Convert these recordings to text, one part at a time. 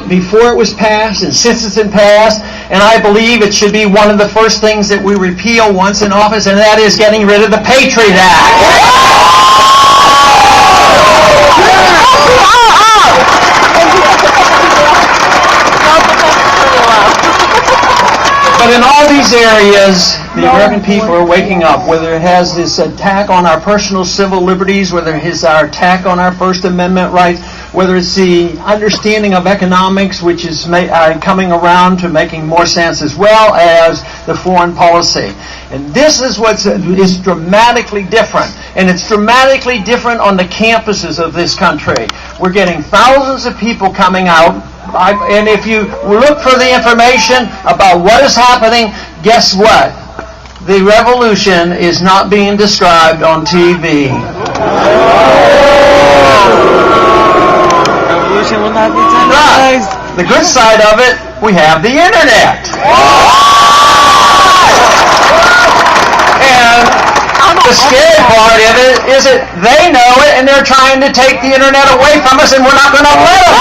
before it was passed and since it's been passed, and I believe it should be one of the first things that we repeal once in office, and that is getting rid of the Patriot Act. But in all these areas, the American people are waking up, whether it has this attack on our personal civil liberties, whether it's our attack on our First Amendment rights, whether it's the understanding of economics, which is coming around to making more sense, as well as the foreign policy. And this is what is dramatically different. And it's dramatically different on the campuses of this country. We're getting thousands of people coming out. And if you look for the information about what is happening, guess what? The revolution is not being described on TV. Revolution will not be televised. Right. The good side of it, we have the internet. And the scary part of it is that they know it and they're trying to take the internet away from us, and we're not going to let them.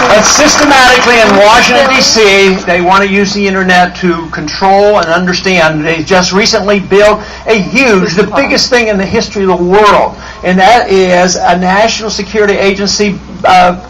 But systematically in Washington, D.C., they want to use the internet to control and understand. They just recently built the biggest thing in the history of the world, and that is a National Security Agency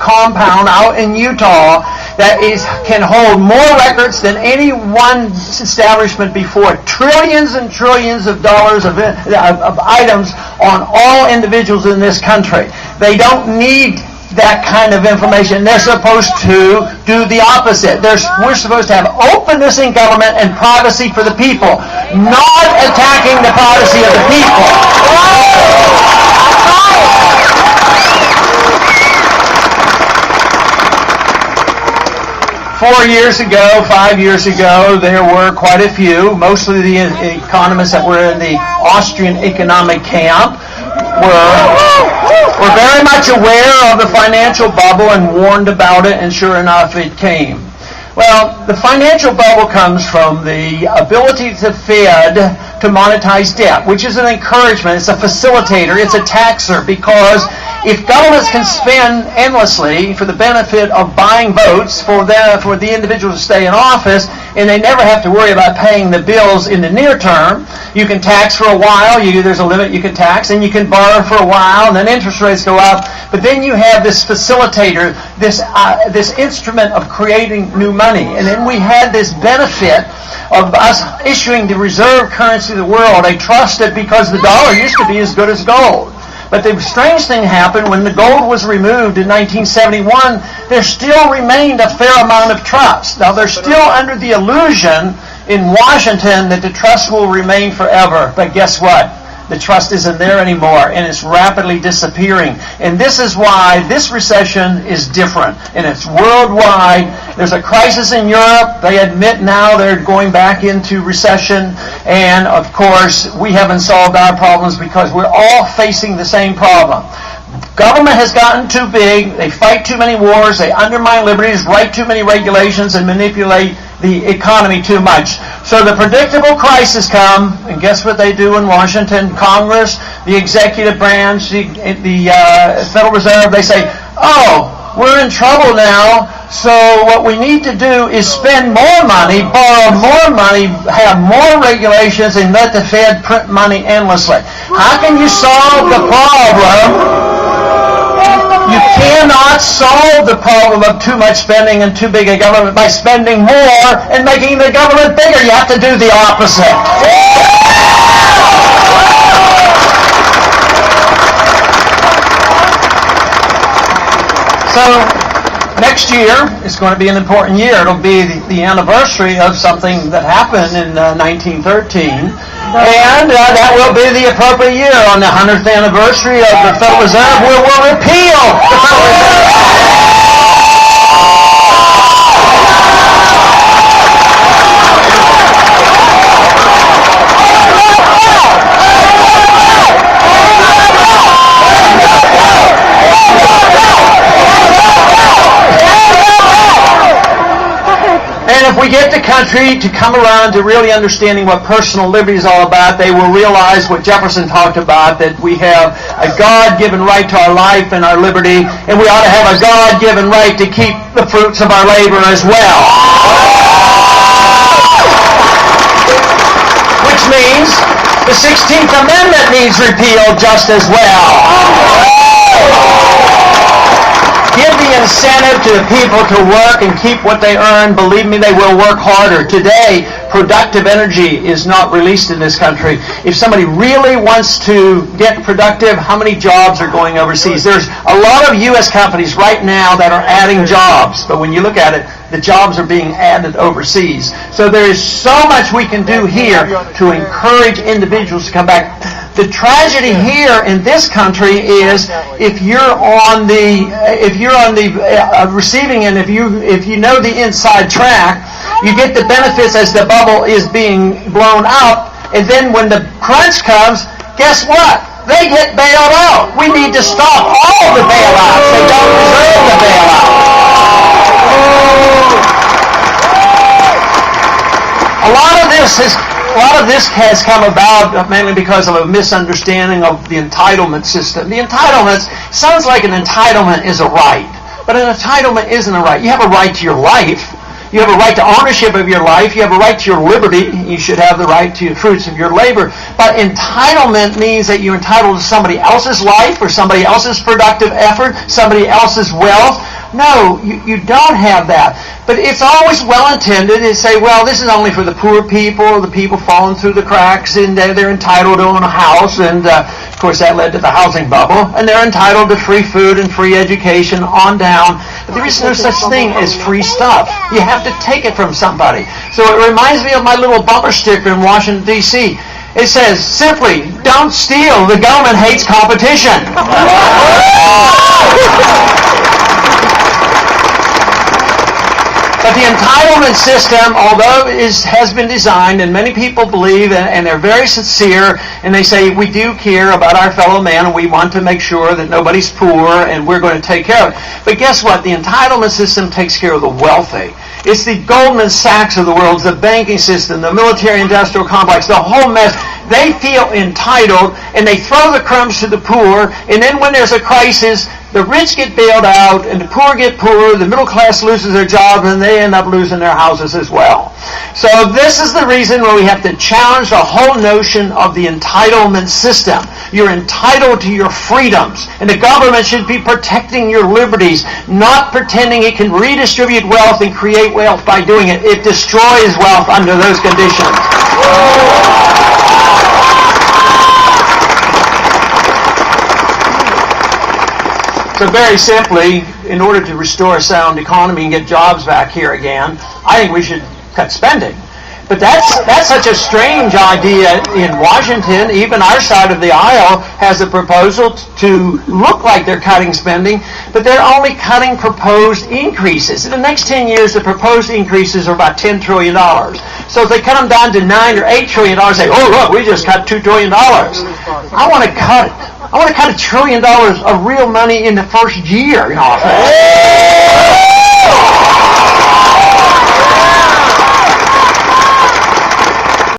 compound out in Utah that can hold more records than any one establishment before. Trillions and trillions of dollars of items on all individuals in this country. They don't need that kind of information. They're supposed to do the opposite. We're supposed to have openness in government and privacy for the people, not attacking the privacy of the people. 4 years ago, 5 years ago, there were quite a few, mostly the economists that were in the Austrian economic camp, were very much aware of the financial bubble and warned about it, and sure enough, it came. Well, the financial bubble comes from the ability of the Fed to monetize debt, which is an encouragement. It's a facilitator. It's a taxer, because if governments can spend endlessly for the benefit of buying votes for the individuals to stay in office, and they never have to worry about paying the bills in the near term, you can tax for a while, there's a limit you can tax, and you can borrow for a while, and then interest rates go up. But then you have this facilitator, this instrument of creating new money. And then we had this benefit of us issuing the reserve currency of the world, a trusted, because the dollar used to be as good as gold. But the strange thing happened when the gold was removed in 1971. There still remained a fair amount of trust. Now, they're still under the illusion in Washington that the trust will remain forever. But guess what? The trust isn't there anymore, and it's rapidly disappearing. And this is why this recession is different, and it's worldwide. There's a crisis in Europe. They admit now they're going back into recession. And, of course, we haven't solved our problems because we're all facing the same problem. Government has gotten too big. They fight too many wars. They undermine liberties, write too many regulations, and manipulate the economy too much. So the predictable crises come, and guess what they do in Washington? Congress, the executive branch, the Federal Reserve, they say, oh, we're in trouble now, so what we need to do is spend more money, borrow more money, have more regulations, and let the Fed print money endlessly. How can you solve the problem? You cannot solve the problem of too much spending and too big a government by spending more and making the government bigger. You have to do the opposite. So, next year is going to be an important year. It'll be the anniversary of something that happened in 1913. And that will be the appropriate year on the 100th anniversary of the Federal Reserve. We will repeal the Federal Reserve. And if we get the country to come around to really understanding what personal liberty is all about, they will realize what Jefferson talked about, that we have a God-given right to our life and our liberty, and we ought to have a God-given right to keep the fruits of our labor as well. Which means the 16th Amendment needs repealed just as well. Give the incentive to the people to work and keep what they earn. Believe me, they will work harder. Today, productive energy is not released in this country. If somebody really wants to get productive, how many jobs are going overseas? There's a lot of U.S. companies right now that are adding jobs, but when you look at it, the jobs are being added overseas. So there is so much we can do here to encourage individuals to come back. The tragedy here in this country is if you're on the receiving end, if you know the inside track, you get the benefits as the bubble is being blown up, and then when the crunch comes, guess what? They get bailed out. We need to stop all the bailouts. They don't deserve the bailout. A lot of this has come about mainly because of a misunderstanding of the entitlement system. The entitlements sounds like an entitlement is a right, but an entitlement isn't a right. You have a right to your life. You have a right to ownership of your life. You have a right to your liberty. You should have the right to the fruits of your labor. But entitlement means that you're entitled to somebody else's life or somebody else's productive effort, somebody else's wealth. No, you don't have that. But it's always well-intended to say, well, this is only for the poor people, the people falling through the cracks, and they're entitled to own a house. And, of course, that led to the housing bubble. And they're entitled to free food and free education on down. But there is no such thing as free stuff. You have to take it from somebody. So it reminds me of my little bumper sticker in Washington, D.C. It says, simply, don't steal. The government hates competition. But the entitlement system, although has been designed, and many people believe, and they're very sincere, and they say, we do care about our fellow man, and we want to make sure that nobody's poor, and we're going to take care of it. But guess what? The entitlement system takes care of the wealthy. It's the Goldman Sachs of the world, the banking system, the military-industrial complex, the whole mess. They feel entitled, and they throw the crumbs to the poor, and then when there's a crisis, the rich get bailed out, and the poor get poorer, the middle class loses their jobs, and they end up losing their houses as well. So this is the reason why we have to challenge the whole notion of the entitlement system. You're entitled to your freedoms, and the government should be protecting your liberties, not pretending it can redistribute wealth and create wealth by doing it. It destroys wealth under those conditions. So very simply, in order to restore a sound economy and get jobs back here again, I think we should cut spending. But that's such a strange idea in Washington. Even our side of the aisle has a proposal to look like they're cutting spending, but they're only cutting proposed increases. In the next 10 years, the proposed increases are about $10 trillion. So if they cut them down to $9 or $8 trillion, say, oh, look, we just cut $2 trillion. I want to cut $1 trillion of real money in the first year in office.